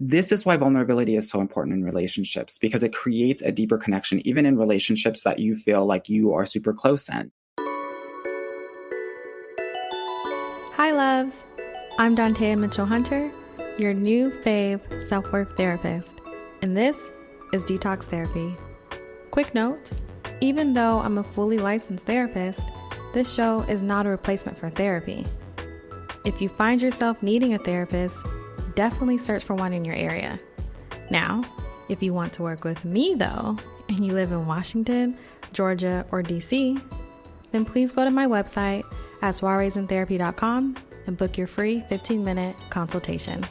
this is why vulnerability is so important in relationships, because it creates a deeper connection, even in relationships that you feel like you are super close in. Hi, loves. I'm Dantea Mitchell-Hunter, your new fave self-worth therapist, and this is Detox Therapy. Quick note, even though I'm a fully licensed therapist, this show is not a replacement for therapy. If you find yourself needing a therapist, definitely search for one in your area. Now, if you want to work with me though, and you live in Washington, Georgia, or DC, then please go to my website at soireesintherapy.com and book your free 15-minute consultation.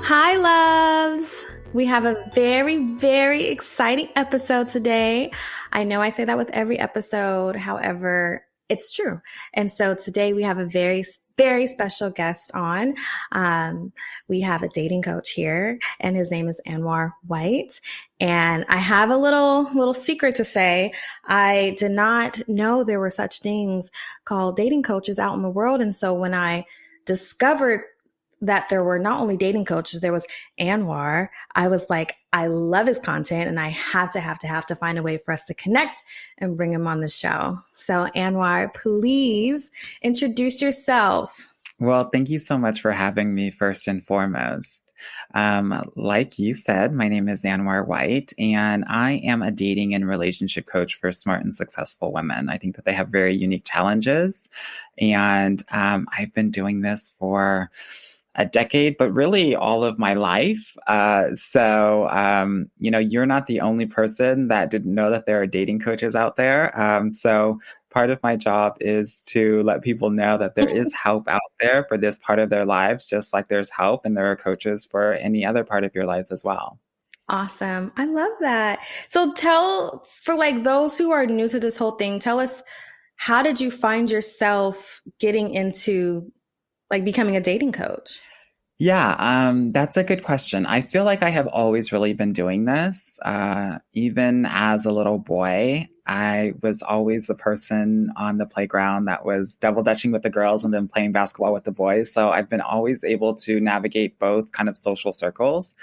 Hi, loves. We have a very, very exciting episode today. I know I say that with every episode. However, it's true. And so today we have a very, very special guest on. We have a dating coach here, and his name is Anwar White. And I have a little secret to say. I did not know there were such things called dating coaches out in the world. And so when I discovered that there were not only dating coaches, there was Anwar, I was like, I love his content and I have to find a way for us to connect and bring him on the show. So Anwar, please introduce yourself. Well, thank you so much for having me first and foremost. Like you said, my name is Anwar White, and I am a dating and relationship coach for smart and successful women. I think that they have very unique challenges, and I've been doing this for a decade, but really all of my life. You're not the only person that didn't know that there are dating coaches out there. So part of my job is to let people know that there is help out there for this part of their lives, just like there's help and there are coaches for any other part of your lives as well. Awesome. I love that. So for like those who are new to this whole thing, tell us, how did you find yourself getting into like becoming a dating coach? Yeah, that's a good question. I feel like I have always really been doing this. Even as a little boy, I was always the person on the playground that was double dutching with the girls and then playing basketball with the boys. So I've been always able to navigate both kind of social circles.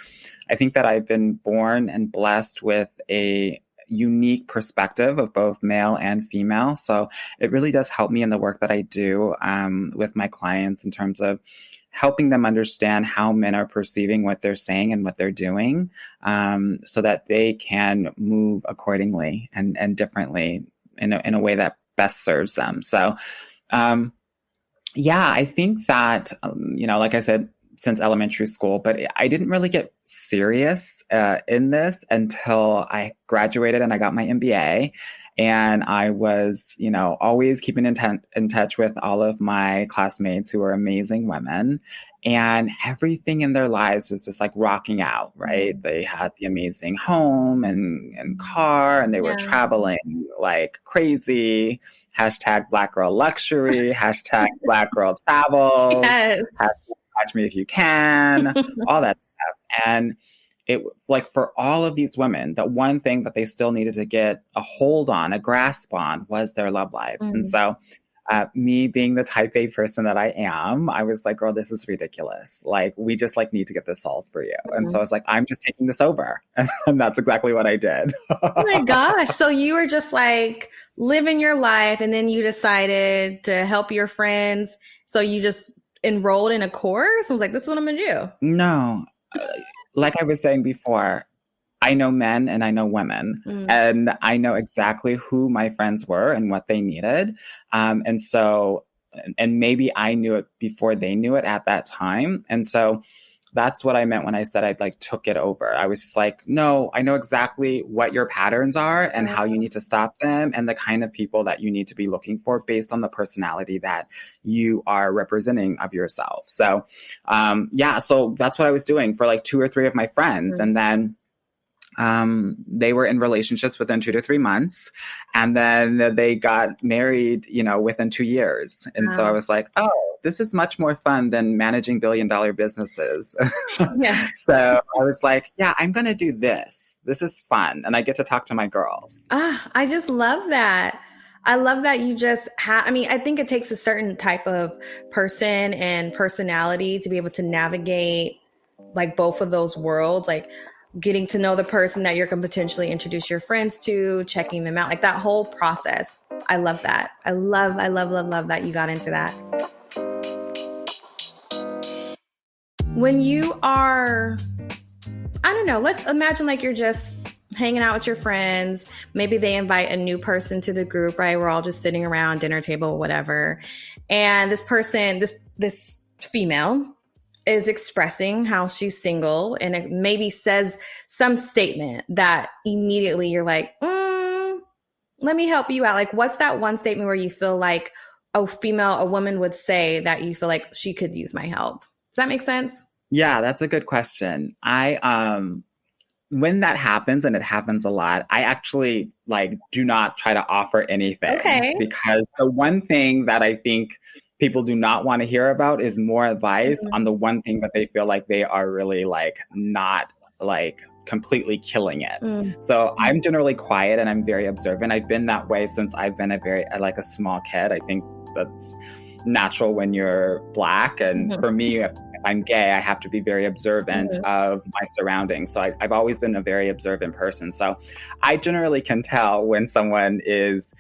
I think that I've been born and blessed with a unique perspective of both male and female. So it really does help me in the work that I do with my clients in terms of helping them understand how men are perceiving what they're saying and what they're doing, so that they can move accordingly and differently in a way that best serves them. So, I think that, like I said, since elementary school, but I didn't really get serious in this until I graduated and I got my MBA. And I was, always keeping in touch with all of my classmates who were amazing women. And everything in their lives was just like rocking out, right? They had the amazing home and car, and they were traveling like crazy. Hashtag Black Girl Luxury, hashtag Black Girl Travel, Yes. hashtag Catch Me If You Can, all that stuff. And it, like, for all of these women, the one thing that they still needed to get a hold on, a grasp on, was their love lives. And so me being the type A person that I am, I was like, girl, this is ridiculous. Like, we just need to get this solved for you. And so I was like, I'm just taking this over. And that's exactly what I did. Oh my gosh. So you were just like living your life, and then you decided to help your friends. So you just enrolled in a course? I was like, this is what I'm going to do. No. Like I was saying before, I know men and I know women, and I know exactly who my friends were and what they needed. And maybe I knew it before they knew it at that time. And so that's what I meant when I said I took it over. I was just like, no, I know exactly what your patterns are and how you need to stop them and the kind of people that you need to be looking for based on the personality that you are representing of yourself. So, so that's what I was doing for 2 or 3 of my friends. And then they were in relationships within 2 to 3 months, and then they got married, within 2 years. And so I was like, oh, this is much more fun than managing billion-dollar businesses. Yes. So I was like, yeah, I'm going to do this. This is fun. And I get to talk to my girls. I just love that. I love that you just have, I mean, I think it takes a certain type of person and personality to be able to navigate like both of those worlds, like getting to know the person that you're going to potentially introduce your friends to, checking them out, like that whole process. I love that. I love that you got into that. When you are, I don't know, let's imagine like you're just hanging out with your friends. Maybe they invite a new person to the group, right? We're all just sitting around dinner table, whatever. And this person, this female is expressing how she's single, and it maybe says some statement that immediately you're like, let me help you out. Like, what's that one statement where you feel like a woman would say that you feel like she could use my help? Does that make sense? Yeah, that's a good question. When that happens, and it happens a lot, I actually like do not try to offer anything. Okay. Because the one thing that I think people do not want to hear about is more advice on the one thing that they feel like they are really like not like completely killing it. So I'm generally quiet and I'm very observant. I've been that way since I've been a small kid. I think that's natural when you're Black. And for me, if I'm gay, I have to be very observant of my surroundings. So I've always been a very observant person. So I generally can tell when someone is,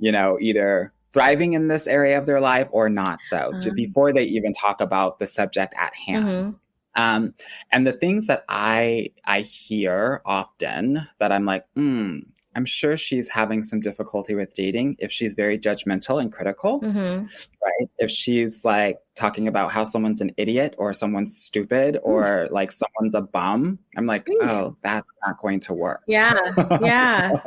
either thriving in this area of their life or not so, before they even talk about the subject at hand. And the things that I hear often that I'm like, I'm sure she's having some difficulty with dating if she's very judgmental and critical, right? If she's like talking about how someone's an idiot or someone's stupid or like someone's a bum, I'm like, oh, that's not going to work. Yeah.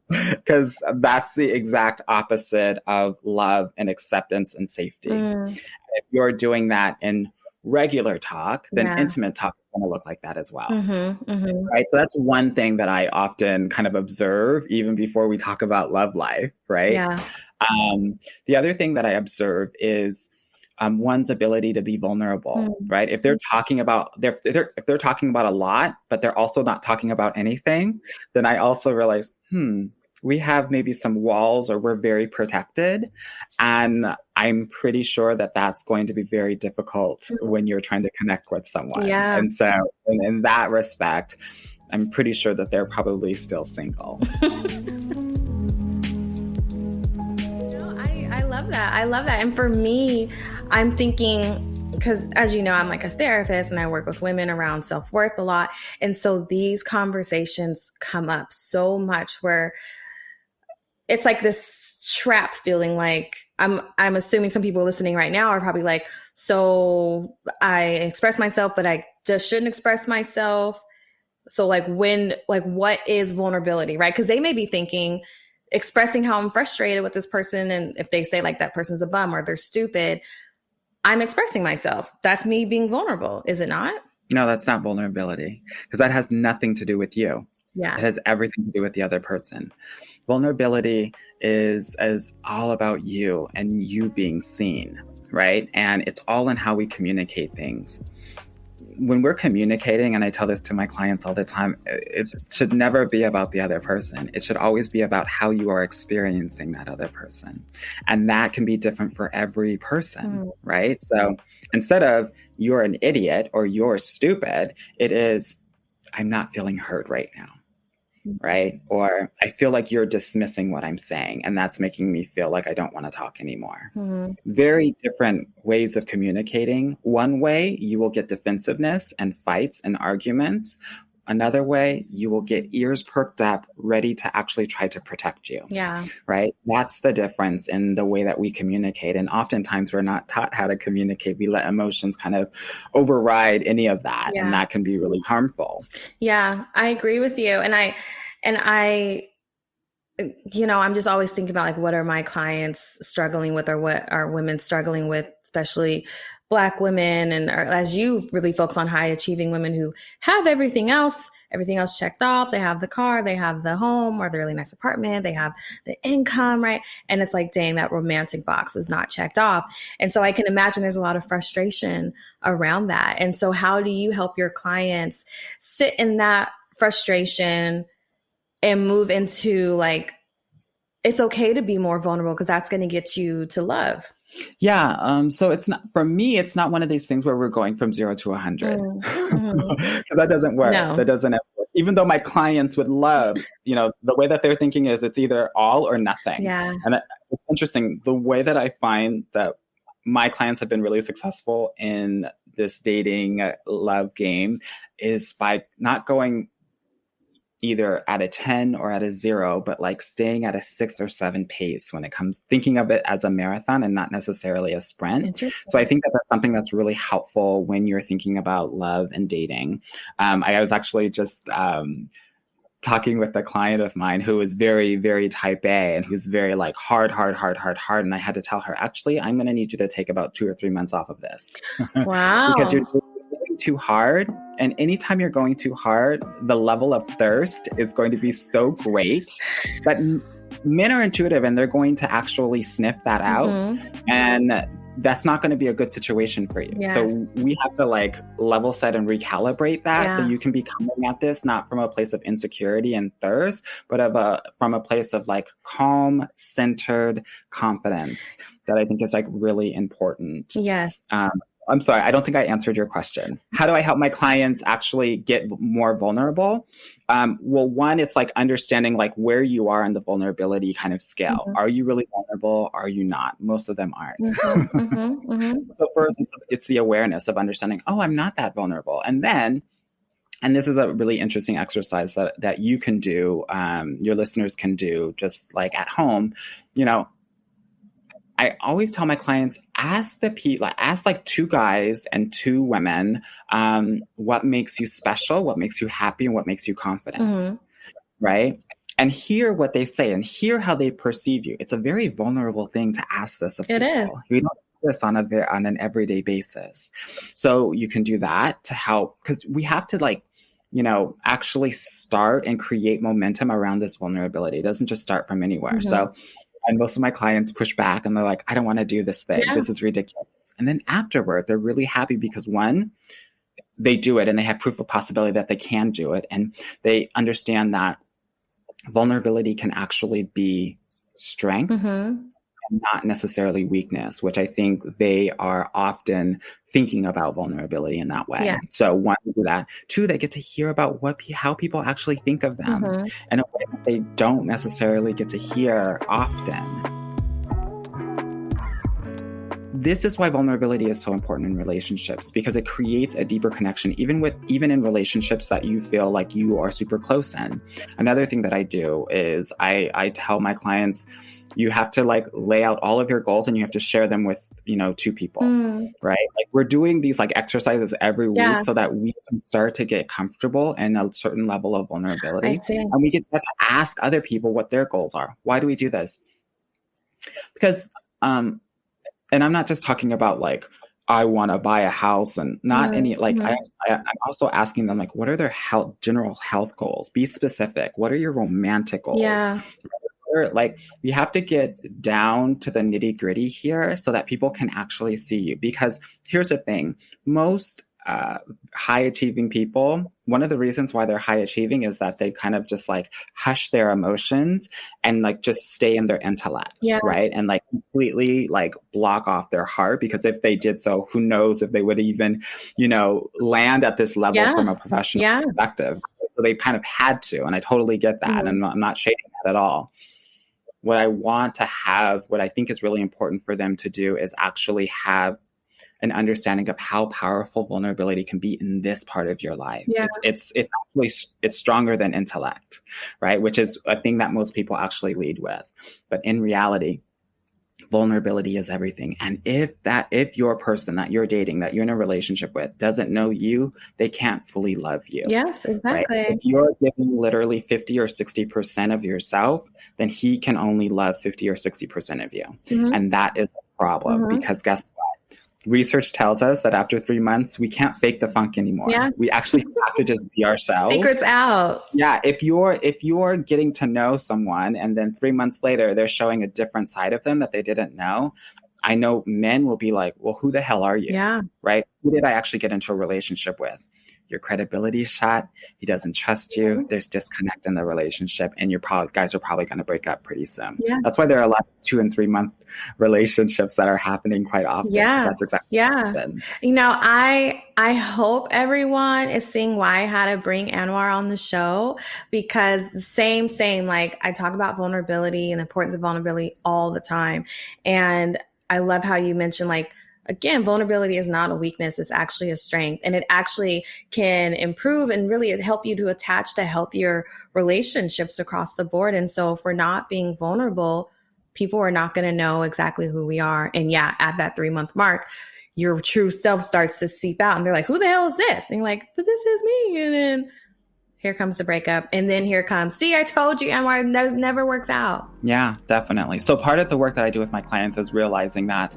Because that's the exact opposite of love and acceptance and safety. If you're doing that in regular talk, then intimate talk is going to look like that as well. Right. So that's one thing that I often kind of observe even before we talk about love life. Right. Yeah. The other thing that I observe is one's ability to be vulnerable. Right. If they're talking about if they're talking about a lot, but they're also not talking about anything, then I also realize, we have maybe some walls or we're very protected. And I'm pretty sure that that's going to be very difficult when you're trying to connect with someone. Yeah. And so in that respect, I'm pretty sure that they're probably still single. I love that. I love that. And for me, I'm thinking, because as you know, I'm like a therapist and I work with women around self-worth a lot. And so these conversations come up so much where it's like this trap feeling. Like I'm assuming some people listening right now are probably like, so I express myself, but I just shouldn't express myself. So like what is vulnerability, right? Because they may be thinking, expressing how I'm frustrated with this person. And if they say like that person's a bum or they're stupid, I'm expressing myself. That's me being vulnerable. Is it not? No, that's not vulnerability, because that has nothing to do with you. Yeah. It has everything to do with the other person. Vulnerability is all about you and you being seen, right? And it's all in how we communicate things. When we're communicating, and I tell this to my clients all the time, it should never be about the other person. It should always be about how you are experiencing that other person. And that can be different for every person, right? So instead of you're an idiot or you're stupid, it is, I'm not feeling heard right now. Right? Or I feel like you're dismissing what I'm saying, and that's making me feel like I don't want to talk anymore. Very different ways of communicating. One way, you will get defensiveness and fights and arguments. Another way, you will get ears perked up, ready to actually try to protect you. Yeah. Right? That's the difference in the way that we communicate. And oftentimes we're not taught how to communicate. We let emotions kind of override any of that. Yeah. And that can be really harmful. Yeah, I agree with you. And I, I'm just always thinking about like, what are my clients struggling with, or what are women struggling with, especially Black women, and as you really focus on high achieving women who have everything else checked off. They have the car, they have the home or the really nice apartment, they have the income, right? And it's like, dang, that romantic box is not checked off. And so I can imagine there's a lot of frustration around that. And so how do you help your clients sit in that frustration and move into like it's okay to be more vulnerable because that's going to get you to love. Yeah. So it's not, for me, it's not one of these things where we're going from 0 to 100 because that doesn't work. No. That doesn't ever work. Even though my clients would love, the way that they're thinking is it's either all or nothing. Yeah. And it's interesting. The way that I find that my clients have been really successful in this dating love game is by not going either at a 10 or at a 0, but like staying at a 6 or 7 pace when it comes, thinking of it as a marathon and not necessarily a sprint. So I think that that's something that's really helpful when you're thinking about love and dating. I was actually just talking with a client of mine who is very, very type A and who's very like hard. And I had to tell her, actually, I'm going to need you to take about 2 or 3 months off of this. Wow. Because you're going too hard. And anytime you're going too hard, the level of thirst is going to be so great that men are intuitive and they're going to actually sniff that out. And that's not going to be a good situation for you. Yes. So we have to like level set and recalibrate that so you can be coming at this not from a place of insecurity and thirst, but from a place of like calm, centered confidence that I think is like really important. Yeah. I'm sorry, I don't think I answered your question. How do I help my clients actually get more vulnerable? Well, one, it's like understanding like where you are in the vulnerability kind of scale. Are you really vulnerable? Are you not? Most of them aren't. So first, it's the awareness of understanding, oh, I'm not that vulnerable. And then, and this is a really interesting exercise that you can do, your listeners can do just like at home, I always tell my clients, ask like 2 guys and 2 women, what makes you special, what makes you happy, and what makes you confident, right? And hear what they say and hear how they perceive you. It's a very vulnerable thing to ask this of people. It is. We don't do this on an everyday basis. So you can do that to help, because we have to like, actually start and create momentum around this vulnerability. It doesn't just start from anywhere. So. And most of my clients push back and they're like, I don't want to do this thing. Yeah. This is ridiculous. And then afterward, they're really happy because one, they do it and they have proof of possibility that they can do it. And they understand that vulnerability can actually be strength and not necessarily weakness, which I think they are often thinking about vulnerability in that way. Yeah. So one, they do that. 2, they get to hear about how people actually think of them in a way that they don't necessarily get to hear often. This is why vulnerability is so important in relationships, because it creates a deeper connection, even in relationships that you feel like you are super close in. Another thing that I do is I tell my clients, you have to like lay out all of your goals and you have to share them with, 2 people, right? Like we're doing these like exercises every week so that we can start to get comfortable in a certain level of vulnerability. And we get to ask other people what their goals are. Why do we do this? Because, and I'm not just talking about like, I want to buy a house and not any, like, I'm also asking them like, what are their general health goals? Be specific. What are your romantic goals? Yeah. Like we have to get down to the nitty gritty here so that people can actually see you. Because here's the thing, most high achieving people, one of the reasons why they're high achieving is that they kind of just like hush their emotions and like just stay in their intellect, right? And like completely like block off their heart, because if they did so, who knows if they would even, land at this level from a professional perspective. So they kind of had to, and I totally get that. And I'm not shading that at all. What I think is really important for them to do is actually have an understanding of how powerful vulnerability can be in this part of your life. Yeah. It's actually stronger than intellect, right? Which is a thing that most people actually lead with. But in reality, vulnerability is everything. And if your person that you're dating, that you're in a relationship with, doesn't know you, they can't fully love you. Yes, exactly. Right? If you're giving literally 50 or 60% of yourself, then he can only love 50 or 60% of you. And that is a problem because guess what? Research tells us that after 3 months, we can't fake the funk anymore. Yeah. We actually have to just be ourselves. Secrets out. Yeah. If you're getting to know someone and then 3 months later, they're showing a different side of them that they didn't know, I know men will be like, well, who the hell are you? Yeah. Right? Who did I actually get into a relationship with? your credibility shot. He doesn't trust you. There's disconnect in the relationship, and guys are probably going to break up pretty soon. Yeah. That's why there are a lot of 2 and 3 month relationships that are happening quite often. Yeah. That's exactly what happened. You know, I hope everyone is seeing why I had to bring Anwar on the show, because same, like I talk about vulnerability and the importance of vulnerability all the time. And I love how you mentioned, like, again, vulnerability is not a weakness. It's actually a strength, and it actually can improve and really help you to attach to healthier relationships across the board. And so if we're not being vulnerable, people are not going to know exactly who we are. And yeah, at that 3-month mark, your true self starts to seep out, and they're like, who the hell is this? And you're like, but this is me. And then here comes the breakup. And then here comes, see, I told you, Anwar, it never works out. Yeah, definitely. So part of the work that I do with my clients is realizing that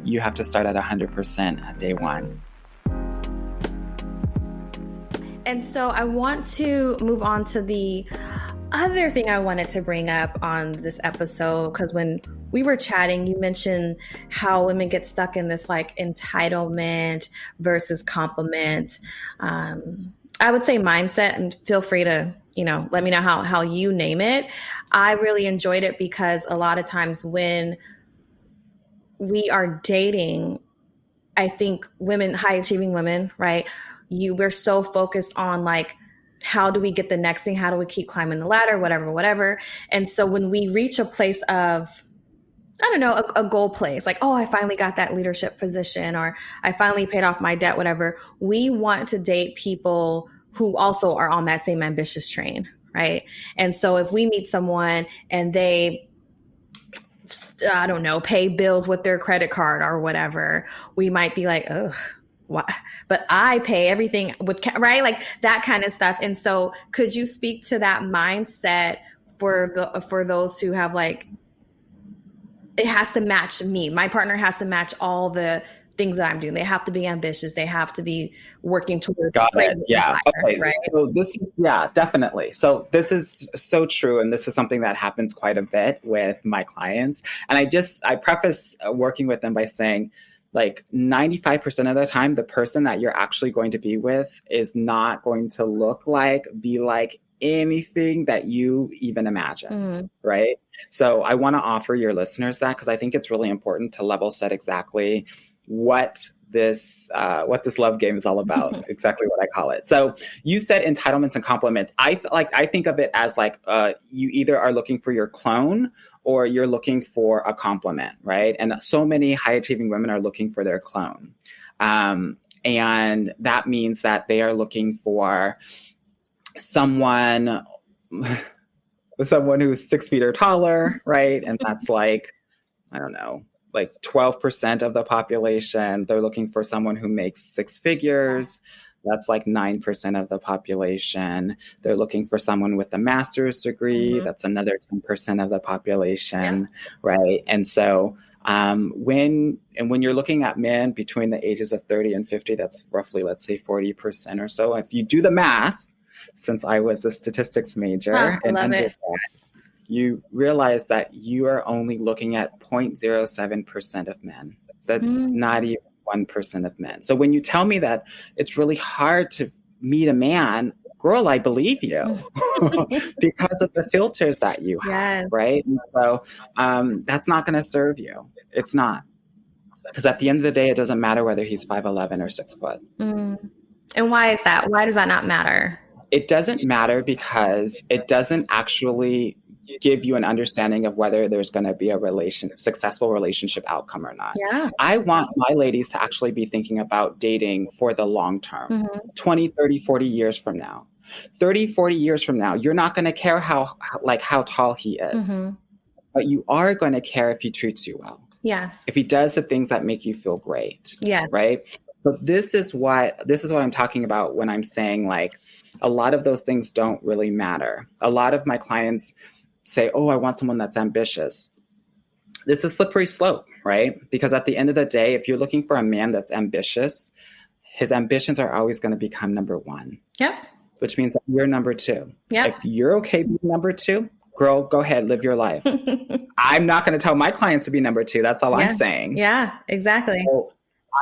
you have to start at 100% at day one. And so I want to move on to the other thing I wanted to bring up on this episode, because when we were chatting, you mentioned how women get stuck in this like entitlement versus compliment. I would say mindset, and feel free to, let me know how you name it. I really enjoyed it because a lot of times when we are dating, I think women, high achieving women, right? We're so focused on like, how do we get the next thing? How do we keep climbing the ladder? Whatever. And so when we reach a place of, I don't know, a goal place, like, oh, I finally got that leadership position, or I finally paid off my debt, whatever. We want to date people who also are on that same ambitious train, right? And so if we meet someone and they, I don't know, pay bills with their credit card or whatever, we might be like, ugh, why? But I pay everything with, right? Like that kind of stuff. And so could you speak to that mindset for those who have like, it has to match me. My partner has to match all the things that I'm doing. They have to be ambitious. They have to be working towards. Got it. Yeah. Empire, okay. Right? So definitely. So this is so true. And this is something that happens quite a bit with my clients. And I preface working with them by saying, like 95% of the time, the person that you're actually going to be with is not going to be like anything that you even imagine, right? So I want to offer your listeners that, because I think it's really important to level set exactly what this love game is all about, exactly what I call it. So you said entitlements and compliments. I think of it as like you either are looking for your clone or you're looking for a compliment, right? And so many high achieving women are looking for their clone. And that means that they are looking for someone who's 6 feet or taller, right? And that's like, I don't know, like 12% of the population. They're looking for someone who makes 6 figures. That's like 9% of the population. They're looking for someone with a master's degree. That's another 10% of the population, right? And so when you're looking at men between the ages of 30 and 50, that's roughly, let's say 40% or so. If you do the math, since I was a statistics major in undergrad, you realize that you are only looking at 0.07% of men. That's not even 1% of men. So when you tell me that it's really hard to meet a man, girl, I believe you because of the filters that you have, right? And so that's not going to serve you. It's not. Because at the end of the day, it doesn't matter whether he's 5'11" or 6 foot. And why is that? Why does that not matter? It doesn't matter because it doesn't actually give you an understanding of whether there's going to be a successful relationship outcome or not. Yeah. I want my ladies to actually be thinking about dating for the long term, 20, 30, 40 years from now. 30, 40 years from now, you're not going to care how tall he is, but you are going to care if he treats you well. Yes. If he does the things that make you feel great. Yeah. Right. So this is what I'm talking about when I'm saying like a lot of those things don't really matter. A lot of my clients say, oh, I want someone that's ambitious. It's a slippery slope, right? Because at the end of the day, if you're looking for a man that's ambitious, his ambitions are always going to become number one. Yep. Which means that you're number two. Yep. If you're okay being number two, girl, go ahead, live your life. I'm not going to tell my clients to be number two. That's all I'm saying. Yeah, exactly. So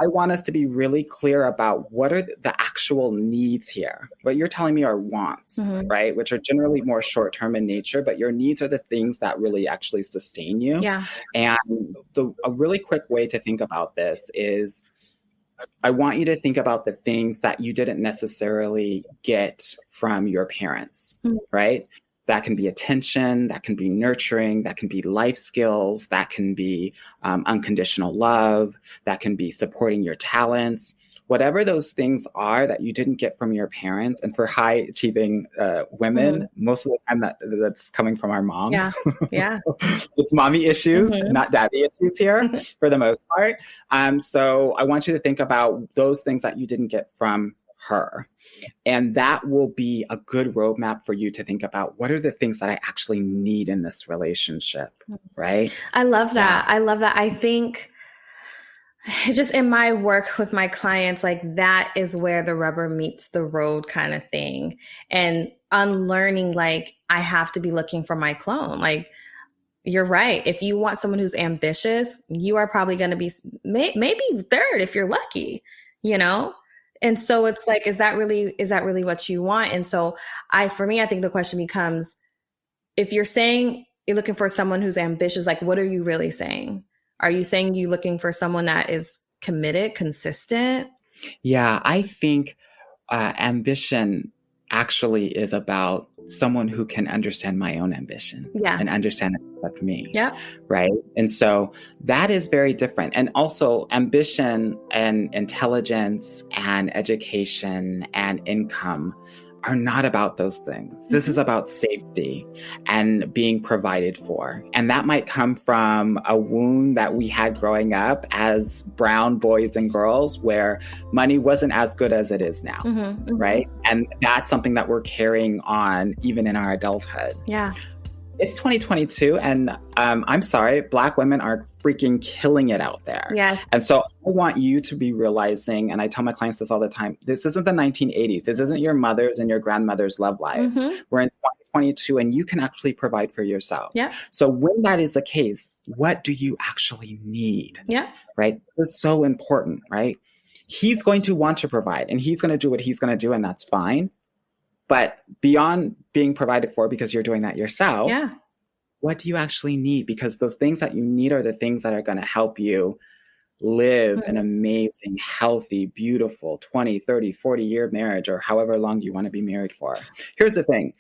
I want us to be really clear about what are the actual needs here. What you're telling me are wants, right? Which are generally more short-term in nature, but your needs are the things that really actually sustain you. Yeah. And a really quick way to think about this is I want you to think about the things that you didn't necessarily get from your parents, right? That can be attention, that can be nurturing, that can be life skills, that can be unconditional love, that can be supporting your talents. Whatever those things are that you didn't get from your parents, and for high achieving women, most of the time that's coming from our moms. Yeah, yeah. It's mommy issues, not daddy issues here for the most part. So I want you to think about those things that you didn't get from her. And that will be a good roadmap for you to think about what are the things that I actually need in this relationship, right? I love that. Yeah. I love that. I think just in my work with my clients, like that is where the rubber meets the road kind of thing. And unlearning, like, I have to be looking for my clone. Like, you're right. If you want someone who's ambitious, you are probably going to be maybe third if you're lucky, you know? And so it's like, is that really what you want? And so for me, I think the question becomes, if you're saying you're looking for someone who's ambitious, like, what are you really saying? Are you saying you're looking for someone that is committed, consistent? Yeah, I think ambition actually is about someone who can understand my own ambition and understand it like me. Yeah. Right. And so that is very different. And also ambition and intelligence and education and income are not about those things. This is about safety and being provided for. And that might come from a wound that we had growing up as brown boys and girls where money wasn't as good as it is now, right? And that's something that we're carrying on even in our adulthood. Yeah. It's 2022, and I'm sorry, Black women are freaking killing it out there. Yes. And so I want you to be realizing, and I tell my clients this all the time, this isn't the 1980s. This isn't your mother's and your grandmother's love life. We're in 2022, and you can actually provide for yourself. Yeah. So when that is the case, what do you actually need? Yeah. Right? This is so important, right? He's going to want to provide, and he's going to do what he's going to do, and that's fine. But beyond being provided for because you're doing that yourself, what do you actually need? Because those things that you need are the things that are going to help you live an amazing, healthy, beautiful 20, 30, 40-year marriage or however long you want to be married for. Here's the thing.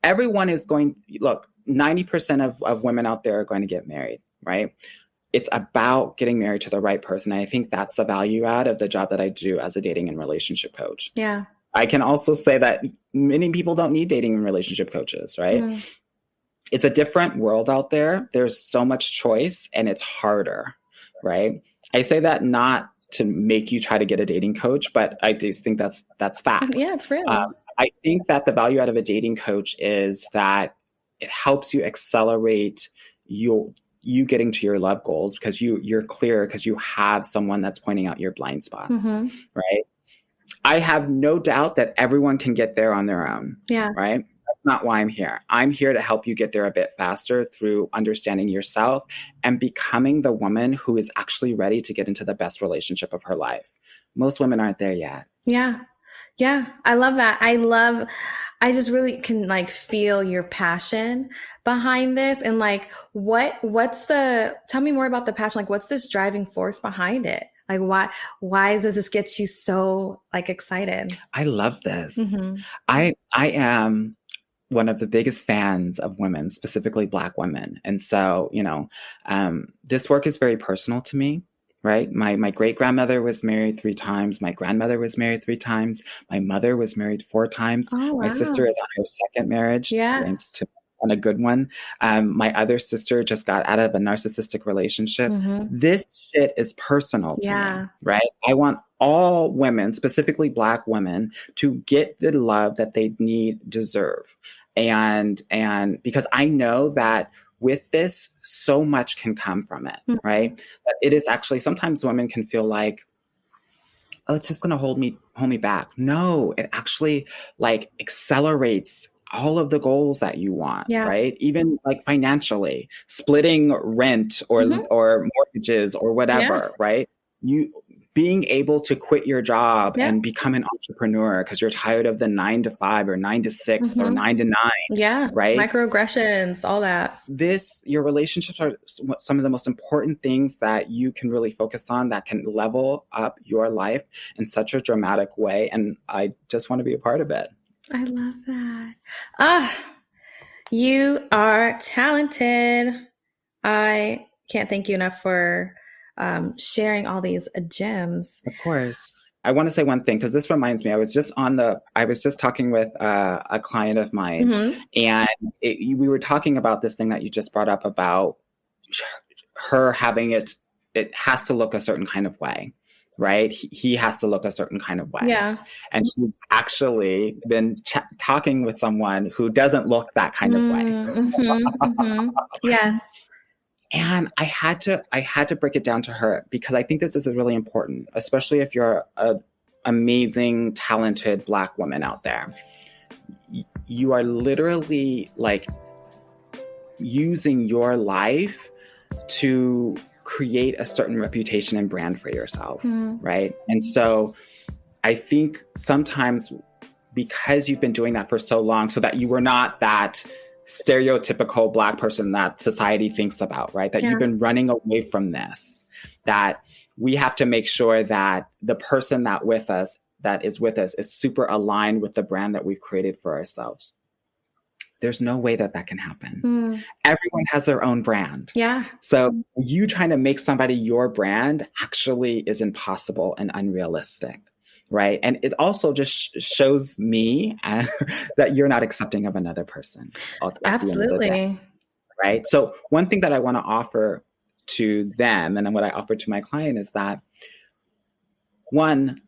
Everyone is look, 90% of women out there are going to get married, right? It's about getting married to the right person. I think that's the value add of the job that I do as a dating and relationship coach. Yeah. I can also say that many people don't need dating and relationship coaches, right? It's a different world out there. There's so much choice and it's harder, right? I say that not to make you try to get a dating coach, but I do think that's fact. Yeah, it's real. I think that the value out of a dating coach is that it helps you accelerate you getting to your love goals because you're clear because you have someone that's pointing out your blind spots, right? I have no doubt that everyone can get there on their own. Yeah. Right. That's not why I'm here. I'm here to help you get there a bit faster through understanding yourself and becoming the woman who is actually ready to get into the best relationship of her life. Most women aren't there yet. Yeah. Yeah. I love that. I just really can like feel your passion behind this. And like, tell me more about the passion. Like, what's this driving force behind it? Like, why does this get you so like excited? I love this. I am one of the biggest fans of women, specifically Black women. And so, this work is very personal to me, right? My great-grandmother was married 3 times. My grandmother was married 3 times. My mother was married 4 times. Oh, wow. My sister is on her 2nd marriage. Yeah. Thanks to on a good one. My other sister just got out of a narcissistic relationship. This shit is personal to me, right? I want all women, specifically Black women, to get the love that they deserve. And because I know that with this, so much can come from it, right? But it is actually, sometimes women can feel like, oh, it's just going to hold me back. No, it actually like accelerates all of the goals that you want, right? Even like financially, splitting rent or mortgages or whatever, right? being able to quit your job and become an entrepreneur because you're tired of the 9 to 5 or 9 to 6 or 9 to 9. Yeah. Right. Microaggressions, all that. Your relationships are some of the most important things that you can really focus on that can level up your life in such a dramatic way. And I just want to be a part of it. I love that. You are talented. I can't thank you enough for sharing all these gems. Of course. I want to say one thing because this reminds me. I was just talking with a client of mine, and we were talking about this thing that you just brought up about her having it. It has to look a certain kind of way, right? He has to look a certain kind of way. Yeah. And she's actually been talking with someone who doesn't look that kind of way. Yes. And I had to break it down to her because I think this is really important, especially if you're an amazing, talented Black woman out there. You are literally like using your life to create a certain reputation and brand for yourself, right? And so I think sometimes because you've been doing that for so long, so that you were not that stereotypical Black person that society thinks about, right? That you've been running away from this, that we have to make sure that the person that is with us is super aligned with the brand that we've created for ourselves. There's no way that can happen. Everyone has their own brand. Yeah. So you trying to make somebody your brand actually is impossible and unrealistic. Right. And it also just shows me that you're not accepting of another person. Absolutely. Right. So one thing that I want to offer to them and then what I offer to my client is that, one,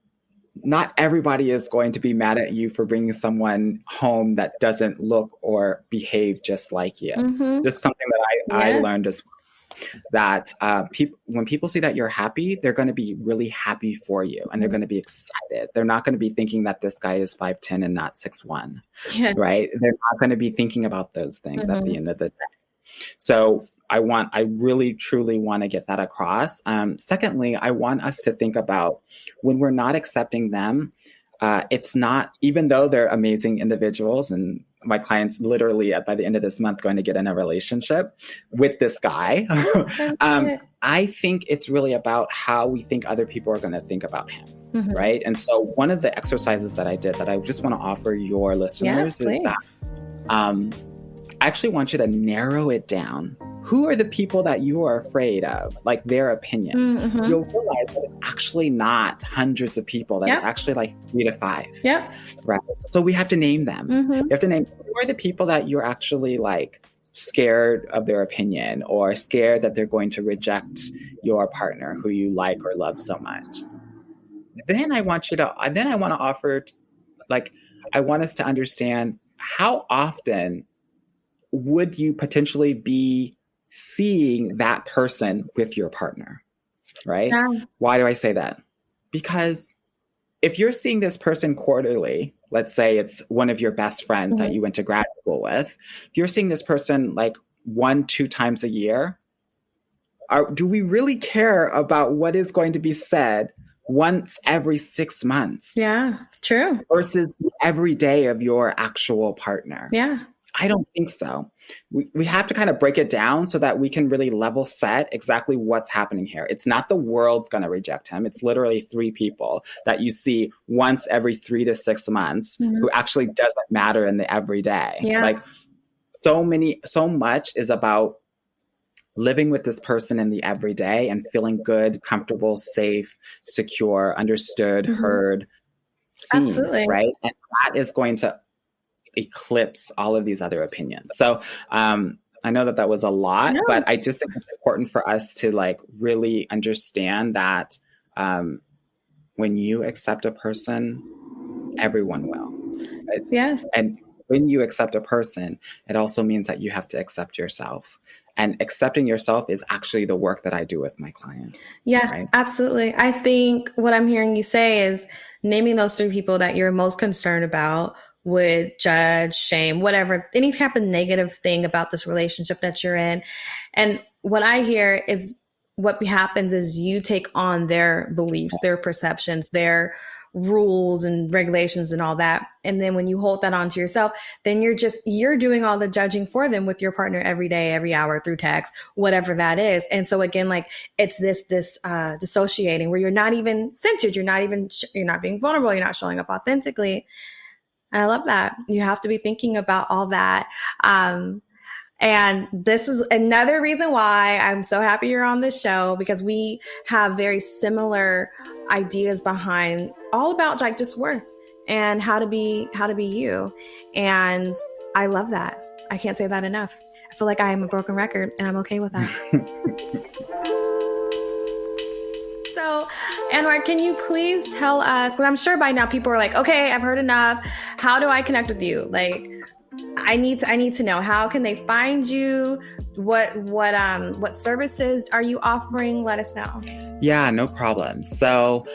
not everybody is going to be mad at you for bringing someone home that doesn't look or behave just like you. This is something that I learned as well. That when people see that you're happy, they're going to be really happy for you and they're going to be excited. They're not going to be thinking that this guy is 5'10" and not 6'1", right? They're not going to be thinking about those things at the end of the day. So I really, truly want to get that across. Secondly, I want us to think about when we're not accepting them, it's not, even though they're amazing individuals and my client's literally by the end of this month going to get in a relationship with this guy. I think it's really about how we think other people are going to think about him. Right. And so one of the exercises that I did that I just want to offer your listeners is that I actually want you to narrow it down. Who are the people that you are afraid of, like their opinion? You'll realize that it's actually not hundreds of people, that it's actually like 3 to 5. Right. So we have to name them. You have to name who are the people that you're actually like scared of their opinion or scared that they're going to reject your partner who you like or love so much. Then I want to offer, like, I want us to understand how often would you potentially be seeing that person with your partner, right? Why do I say that? Because if you're seeing this person quarterly, let's say it's one of your best friends that you went to grad school with, if you're seeing this person like 1-2 times a year, do we really care about what is going to be said once every 6 months? Yeah, true. Versus every day of your actual partner. Yeah. I don't think so. We have to kind of break it down so that we can really level set exactly what's happening here. It's not the world's going to reject him. It's literally 3 people that you see once every 3 to 6 months who actually doesn't matter in the everyday. Like so much is about living with this person in the everyday and feeling good, comfortable, safe, secure, understood, heard, seen, right? And that is going to eclipse all of these other opinions. So I know that was a lot, but I just think it's important for us to like really understand that when you accept a person, everyone will. Right? Yes. And when you accept a person, it also means that you have to accept yourself. And accepting yourself is actually the work that I do with my clients. Yeah, right? Absolutely. I think what I'm hearing you say is naming those 3 people that you're most concerned about would judge, shame, whatever, any type of negative thing about this relationship that you're in. And what I hear is what happens is you take on their beliefs, their perceptions, their rules and regulations and all that. And then when you hold that onto yourself, then you're doing all the judging for them with your partner every day, every hour, through text, whatever that is. And so again, like it's this dissociating where you're not even centered. You're not being vulnerable. You're not showing up authentically. I love that. You have to be thinking about all that. And this is another reason why I'm so happy you're on this show, because we have very similar ideas behind all about like just worth and how to be you. And I love that. I can't say that enough. I feel like I am a broken record and I'm okay with that. So, Anwar, can you please tell us, because I'm sure by now people are like, okay, I've heard enough. How do I connect with you? Like, I need to know, how can they find you? What services are you offering? Let us know. Yeah, no problem. So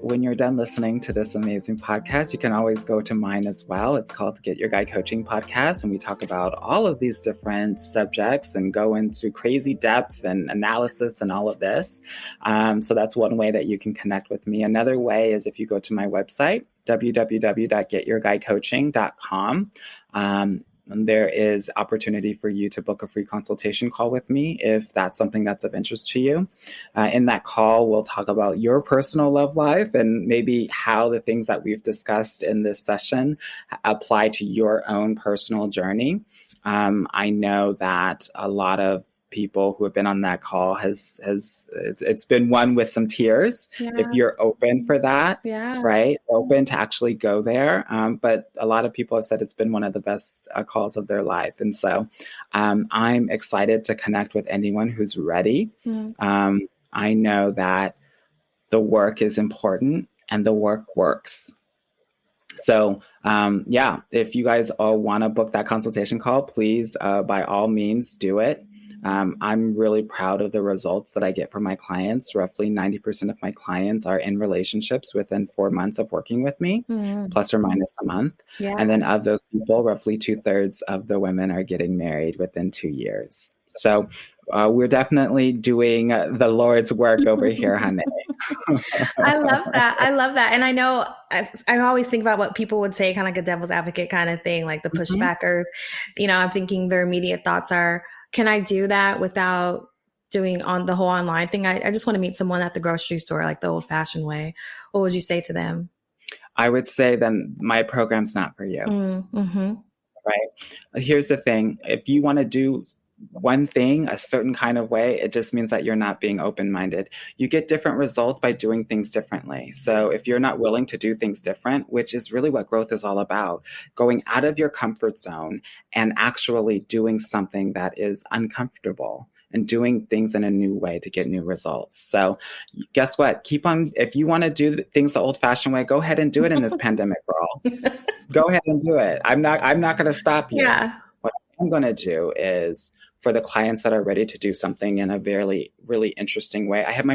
when you're done listening to this amazing podcast, you can always go to mine as well. It's called Get Your Guy Coaching Podcast. And we talk about all of these different subjects and go into crazy depth and analysis and all of this. So that's one way that you can connect with me. Another way is if you go to my website, www.getyourguycoaching.com. There is opportunity for you to book a free consultation call with me if that's something that's of interest to you. In that call, we'll talk about your personal love life and maybe how the things that we've discussed in this session apply to your own personal journey. I know that a lot of people who have been on that call it's been one with some tears. Yeah. If you're open for that, right? Open to actually go there. But a lot of people have said it's been one of the best calls of their life. And so I'm excited to connect with anyone who's ready. I know that the work is important and the work works. So, if you guys all want to book that consultation call, please, by all means, do it. I'm really proud of the results that I get from my clients. Roughly 90% of my clients are in relationships within 4 months of working with me, plus or minus a month. Yeah. And then of those people, roughly 2/3 of the women are getting married within 2 years. So we're definitely doing the Lord's work over here, honey. I love that. And I know I always think about what people would say, kind of like a devil's advocate kind of thing, like the pushbackers. I'm thinking their immediate thoughts are, can I do that without doing on the whole online thing? I just want to meet someone at the grocery store, like the old fashioned way. What would you say to them? I would say then my program's not for you. Right? Here's the thing. If you want to do one thing a certain kind of way, it just means that you're not being open-minded. You get different results by doing things differently. So if you're not willing to do things different, which is really what growth is all about, going out of your comfort zone and actually doing something that is uncomfortable and doing things in a new way to get new results. So guess what? Keep on, if you want to do things the old-fashioned way, go ahead and do it in this pandemic, girl. Go ahead and do it. I'm not going to stop you. Yeah. What I'm going to do is, for the clients that are ready to do something in a very, really interesting way, I have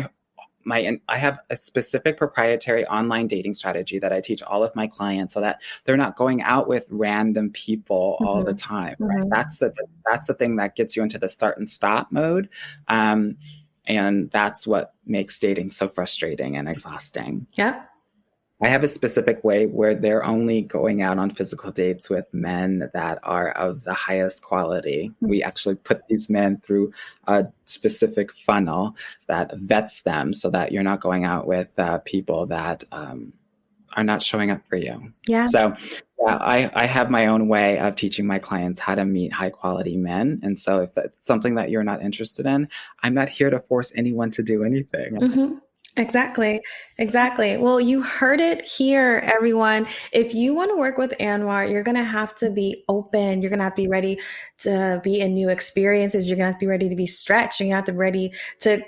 I have a specific proprietary online dating strategy that I teach all of my clients so that they're not going out with random people all the time. Right? That's the thing that gets you into the start and stop mode. And that's what makes dating so frustrating and exhausting. Yeah. I have a specific way where they're only going out on physical dates with men that are of the highest quality. We actually put these men through a specific funnel that vets them so that you're not going out with people that are not showing up for you. Yeah. So I have my own way of teaching my clients how to meet high quality men. And so if that's something that you're not interested in, I'm not here to force anyone to do anything. Exactly. Well, you heard it here, everyone. If you want to work with Anwar, you're going to have to be open. You're going to have to be ready to be in new experiences. You're going to have to be ready to be stretched. You're going to have to be ready to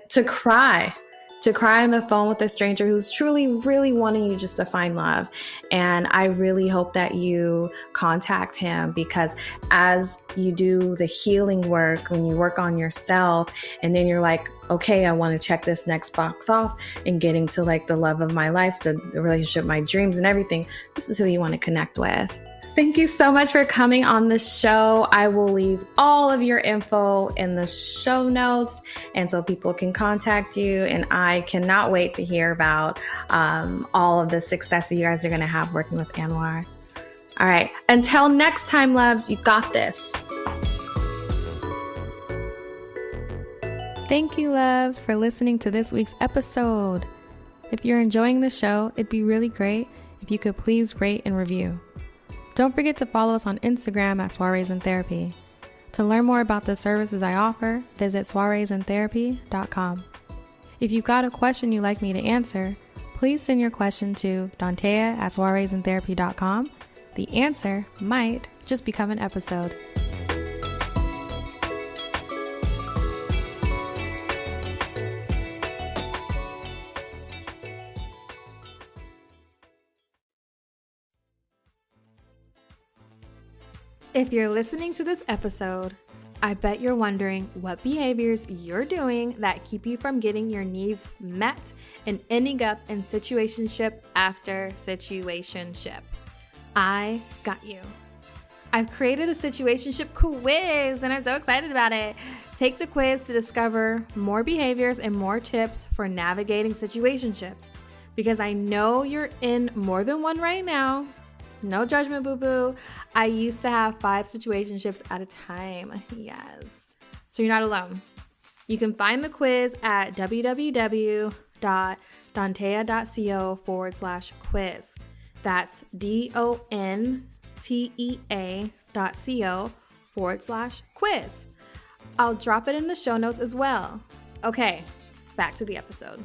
cry on the phone with a stranger who's truly, really wanting you just to find love. And I really hope that you contact him, because as you do the healing work, when you work on yourself and then you're like, okay, I want to check this next box off and getting to like the love of my life, the relationship, my dreams and everything, this is who you want to connect with. Thank you so much for coming on the show. I will leave all of your info in the show notes, and so people can contact you. And I cannot wait to hear about all of the success that you guys are going to have working with Anwar. All right. Until next time, loves, you got this. Thank you, loves, for listening to this week's episode. If you're enjoying the show, it'd be really great if you could please rate and review. Don't forget to follow us on Instagram at Soirees in Therapy. To learn more about the services I offer, visit soireesintherapy.com. If you've got a question you'd like me to answer, please send your question to Dantea at soireesintherapy.com. The answer might just become an episode. If you're listening to this episode, I bet you're wondering what behaviors you're doing that keep you from getting your needs met and ending up in situationship after situationship. I got you. I've created a situationship quiz and I'm so excited about it. Take the quiz to discover more behaviors and more tips for navigating situationships, because I know you're in more than one right now. No judgment, boo-boo. I used to have 5 situationships at a time. Yes. So you're not alone. You can find the quiz at www.dantea.co/quiz. That's DONTEA.co/quiz. I'll drop it in the show notes as well. Okay, back to the episode.